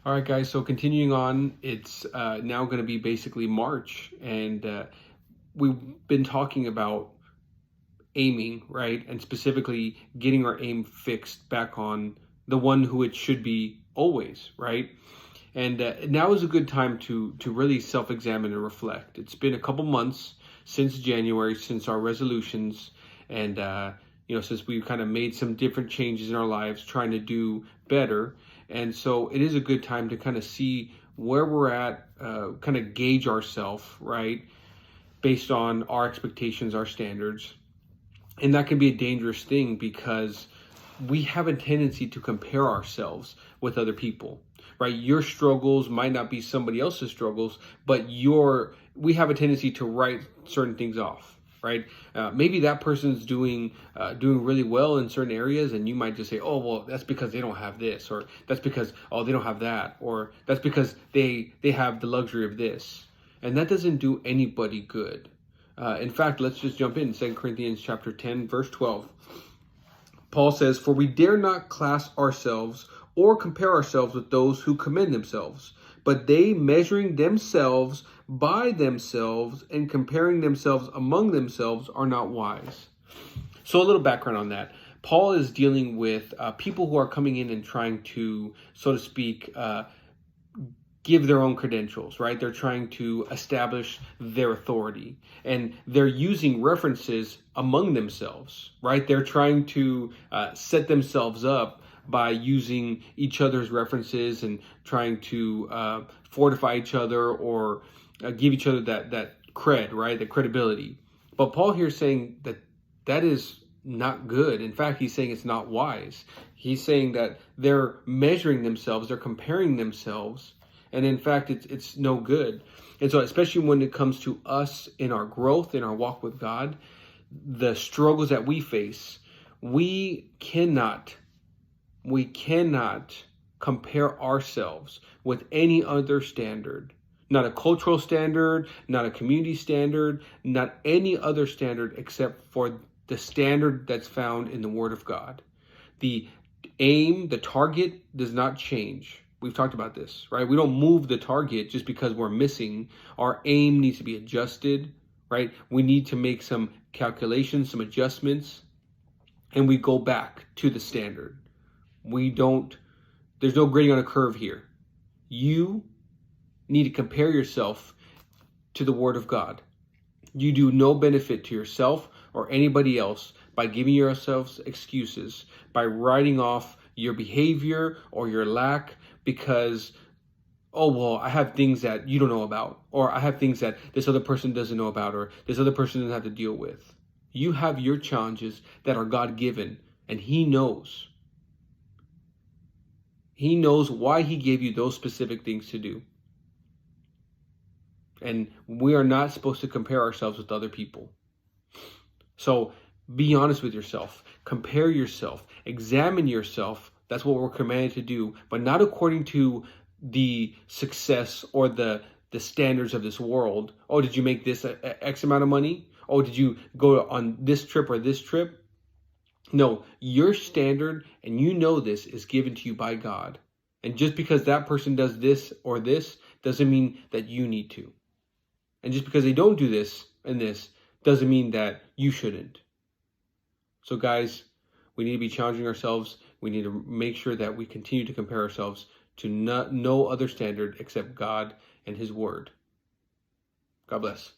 All right, guys. So continuing on, it's now going to be basically March, and we've been talking about aiming, right? And specifically getting our aim fixed back on the one who it should be always, right? And now is a good time to really self-examine and reflect. It's been a couple months since January, since our resolutions, and since we've kind of made some different changes in our lives, trying to do better. And so it is a good time to kind of see where we're at, kind of gauge ourselves, right, based on our expectations, our standards. And that can be a dangerous thing because we have a tendency to compare ourselves with other people, right? Your struggles might not be somebody else's struggles, but we have a tendency to write certain things off, right? Maybe that person's doing really well in certain areas, and you might just say, "Oh, well, that's because they don't have this," or "That's because they don't have that," or "That's because they have the luxury of this," and that doesn't do anybody good. In fact, let's just jump in. 2 Corinthians chapter 10, verse 12. Paul says, "For we dare not class ourselves or compare ourselves with those who commend themselves, but they, measuring themselves by themselves and comparing themselves among themselves, are not wise." So a little background on that. Paul is dealing with people who are coming in and trying to, so to speak, give their own credentials, right? They're trying to establish their authority, and they're using references among themselves, right? They're trying to set themselves up by using each other's references and trying to fortify each other or give each other that cred, right? The credibility. But Paul here is saying that is not good. In fact, he's saying it's not wise. He's saying that they're measuring themselves, they're comparing themselves, and in fact, it's no good. And so, especially when it comes to us in our growth, in our walk with God, the struggles that we face, we cannot compare ourselves with any other standard. Not a cultural standard, not a community standard, not any other standard except for the standard that's found in the Word of God. The aim, the target does not change. We've talked about this, right? We don't move the target just because we're missing. Our aim needs to be adjusted, right? We need to make some calculations, some adjustments, and we go back to the standard. There's no grading on a curve here. You need to compare yourself to the Word of God. You do no benefit to yourself or anybody else by giving yourselves excuses, by writing off your behavior or your lack because, "Oh, well, I have things that you don't know about," or "I have things that this other person doesn't know about," or "this other person doesn't have to deal with." You have your challenges that are God-given, and He knows. He knows why He gave you those specific things to do. And we are not supposed to compare ourselves with other people. So be honest with yourself. Compare yourself. Examine yourself. That's what we're commanded to do, but not according to the success or the standards of this world. Oh, did you make this X amount of money? Oh, did you go on this trip or this trip? No, your standard, and you know this, is given to you by God. And just because that person does this or this doesn't mean that you need to. And just because they don't do this and this doesn't mean that you shouldn't. So guys, we need to be challenging ourselves. We need to make sure that we continue to compare ourselves to no other standard except God and His Word. God bless.